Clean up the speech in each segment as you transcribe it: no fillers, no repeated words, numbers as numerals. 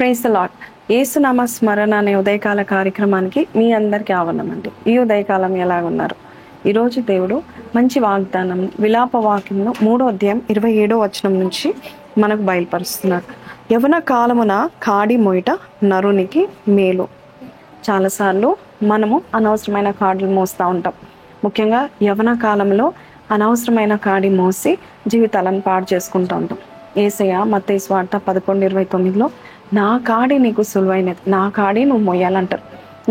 Praise the lord. యేసునామ స్మరణ అనే ఉదయకాల కార్యక్రమానికి మీ అందరికీ ఆహ్వానమండి. ఈ ఉదయకాలం ఎలాగున్నారు? ఈరోజు దేవుడు మంచి వాగ్దానం విలాప వాక్యంలో 3వ అధ్యాయం 27వ వచనం నుంచి మనకు బయలుపరుస్తున్నారు. యవన కాలమున కాడి మోయట నరునికి మేలు. చాలాసార్లు మనము అనవసరమైన కాడులు మోస్తూ ఉంటాం. ముఖ్యంగా యవన కాలంలో అనవసరమైన కాడి మోసి జీవితాలను పాడు చేసుకుంటూ ఉంటాం. యేసయ్య మత్తయి సువార్త 11:29లో నా కాడి నీకు సులువైనది, నా కాడి నువ్వు మొయ్యాలంటారు.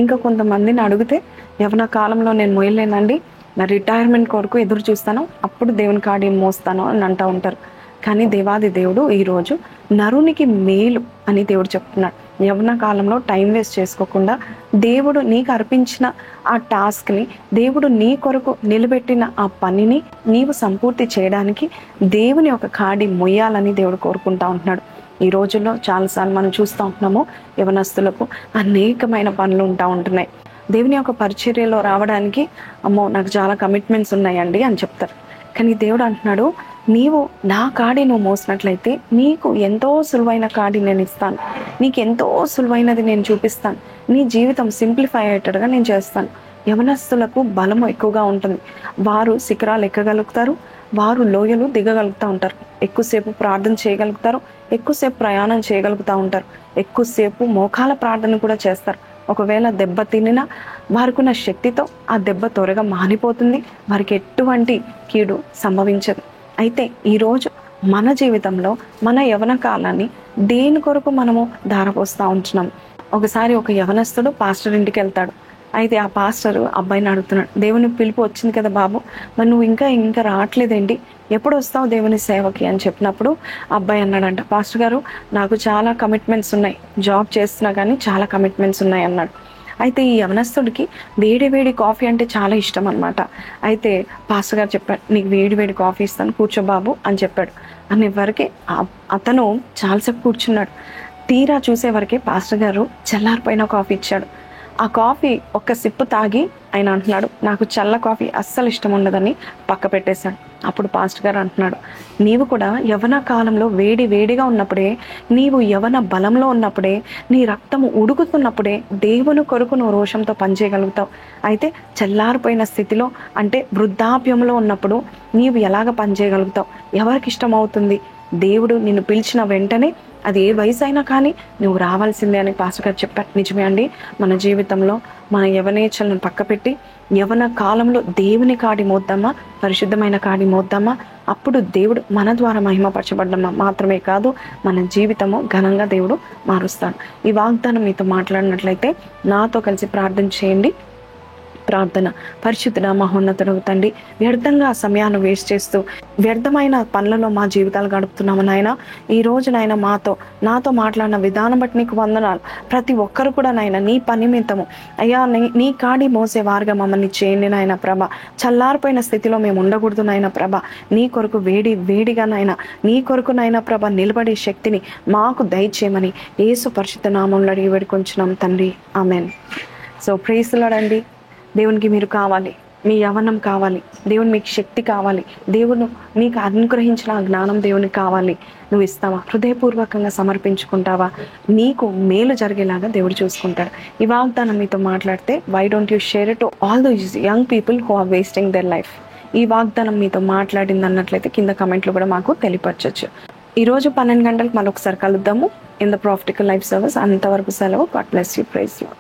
ఇంకా కొంతమందిని అడిగితే యవన కాలంలో నేను మొయ్యలేనండి, నా రిటైర్మెంట్ కొరకు ఎదురు చూస్తాను, అప్పుడు దేవుని కాడి మోస్తాను అని అంటూ ఉంటారు. కానీ దేవాది దేవుడు ఈరోజు నరునికి మేలు అని దేవుడు చెప్తున్నాడు. యవన కాలంలో టైం వేస్ట్ చేసుకోకుండా దేవుడు నీకు అర్పించిన ఆ టాస్క్ని, దేవుడు నీ కొరకు నిలబెట్టిన ఆ పనిని నీవు సంపూర్తి చేయడానికి దేవుని ఒక కాడి మొయ్యాలని దేవుడు కోరుకుంటా ఉంటున్నాడు. ఈ రోజుల్లో చాలాసార్లు మనం చూస్తూ ఉంటున్నాము, యవనస్తులకు అనేకమైన పనులు ఉంటున్నాయి. దేవుని యొక్క పరిచర్యలో రావడానికి అమ్మో నాకు చాలా కమిట్మెంట్స్ ఉన్నాయండి అని చెప్తారు. కానీ దేవుడు అంటున్నాడు, నీవు నా కాడి నువ్వు మోసినట్లయితే నీకు ఎంతో సులువైన కాడి నేను ఇస్తాను, నీకు ఎంతో సులువైనది నేను చూపిస్తాను, నీ జీవితం సింప్లిఫై అయ్యేటట్టుగా నేను చేస్తాను. యవనస్తులకు బలం ఎక్కువగా ఉంటుంది. వారు శిఖరాలు ఎక్కగలుగుతారు, వారు లోయలు దిగగలుగుతూ ఉంటారు, ఎక్కువసేపు ప్రార్థన చేయగలుగుతారు, ఎక్కువసేపు ప్రయాణం చేయగలుగుతూ ఉంటారు, ఎక్కువసేపు మోకాల ప్రార్థన కూడా చేస్తారు. ఒకవేళ దెబ్బ తినినా వారికున్న శక్తితో ఆ దెబ్బ త్వరగా మానిపోతుంది, వారికి ఎటువంటి కీడు సంభవించదు. అయితే ఈరోజు మన జీవితంలో మన యవన కాలాన్ని దేని కొరకు మనము ధారపోస్తూ ఉంటున్నాం. ఒకసారి ఒక యవనస్తుడు పాస్టర్ ఇంటికి వెళ్తాడు. అయితే ఆ పాస్టర్ అబ్బాయిని అడుగుతున్నాడు, దేవుని పిలుపు వచ్చింది కదా బాబు, మరి నువ్వు ఇంకా రావట్లేదేంటి, ఎప్పుడు వస్తావు దేవుని సేవకి అని చెప్పినప్పుడు అబ్బాయి అన్నాడంట, పాస్టర్ గారు నాకు చాలా కమిట్మెంట్స్ ఉన్నాయి, జాబ్ చేస్తున్నా కానీ చాలా కమిట్మెంట్స్ ఉన్నాయి అన్నాడు. అయితే ఈ యవనస్తుడికి వేడి వేడి కాఫీ అంటే చాలా ఇష్టం అనమాట. అయితే పాస్టర్ గారు చెప్పాడు, నీకు వేడి వేడి కాఫీ ఇస్తాను కూర్చో బాబు అని చెప్పాడు. అనేవరకే అతను చాలాసేపు కూర్చున్నాడు. తీరా చూసేవరకే పాస్టర్ గారు చల్లారిపోయిన కాఫీ ఇచ్చాడు. ఆ కాఫీ ఒక్క సిప్పు తాగి ఆయన అంటున్నాడు, నాకు చల్ల కాఫీ అస్సలు ఇష్టం ఉండదని పక్క పెట్టేశాడు. అప్పుడు పాస్టర్ గారు అంటున్నాడు, నీవు కూడా యవన కాలంలో వేడిగా ఉన్నప్పుడే, నీవు యవన బలంలో ఉన్నప్పుడే, నీ రక్తము ఉడుకుతున్నప్పుడే దేవుని కొరకు నువ్వు రోషంతో పనిచేయగలుగుతావు. అయితే చల్లారిపోయిన స్థితిలో అంటే వృద్ధాప్యంలో ఉన్నప్పుడు నీవు ఎలాగ పనిచేయగలుగుతావు? ఎవరికి ఇష్టమవుతుంది? దేవుడు నిన్ను పిలిచిన వెంటనే అది ఏ వయసు అయినా కానీ నువ్వు రావాల్సిందే అని పాస్టర్ గారు చెప్పారు. నిజమే అండి, మన జీవితంలో మన యవనేచ్ఛలను పక్కపెట్టి యవన కాలంలో దేవుని కాడి మోద్దామా, పరిశుద్ధమైన కాడి మోద్దామా. అప్పుడు దేవుడు మన ద్వారా మహిమపరచబడ్డమా మాత్రమే కాదు, మన జీవితము ఘనంగా దేవుడు మారుస్తాడు. ఈ వాగ్దానం మీతో మాట్లాడినట్లయితే నాతో కలిసి ప్రార్థన చేయండి. ప్రార్థన. పరిశుద్ధుడా మహోన్నతుడగు తండ్రి, వ్యర్థంగా సమయాన్ని వేస్ట్ చేస్తూ వ్యర్థమైన పనులలో మా జీవితాలు గడుపుతున్నాము నాయన. ఈ రోజు నాయన నాతో మాట్లాడిన విధానం బట్టి నీకు వందనాలు. ప్రతి ఒక్కరు కూడా నాయన నీ పని నిమిత్తము అయ్యా నీ కాడి మోసే వారుగా మమ్మల్ని చేయండి నాయన ప్రభ. చల్లారిపోయిన స్థితిలో మేము ఉండకూడదు నాయన ప్రభ. నీ కొరకు వేడిగా నాయన, నీ కొరకు నాయన ప్రభ నిలబడే శక్తిని మాకు దయచేయమని యేసు పరిశుద్ధ నామములో అడిగి వేడుకొంచున్నాం తండ్రి, amen. So praise the Lord అండి. దేవునికి మీరు కావాలి, మీ యవనం కావాలి, దేవుని మీకు శక్తి కావాలి, దేవుడు నీకు అనుగ్రహించిన జ్ఞానం దేవునికి కావాలి. నువ్వు ఇస్తావా? హృదయపూర్వకంగా సమర్పించుకుంటావా? నీకు మేలు జరిగేలాగా దేవుడు చూసుకుంటాడు. ఈ వాగ్దానం మీతో మాట్లాడితే why don't you share it to all those young people who are wasting their life. ఈ వాగ్దానం మీతో మాట్లాడింది అన్నట్లయితే కింద కమెంట్లు కూడా మాకు తెలియపరచచ్చు. ఈరోజు 12 గంటలకు మరొకసారి కలుద్దాము in the prophetical life service. అంతవరకు సెలవు. God bless you. Praise you.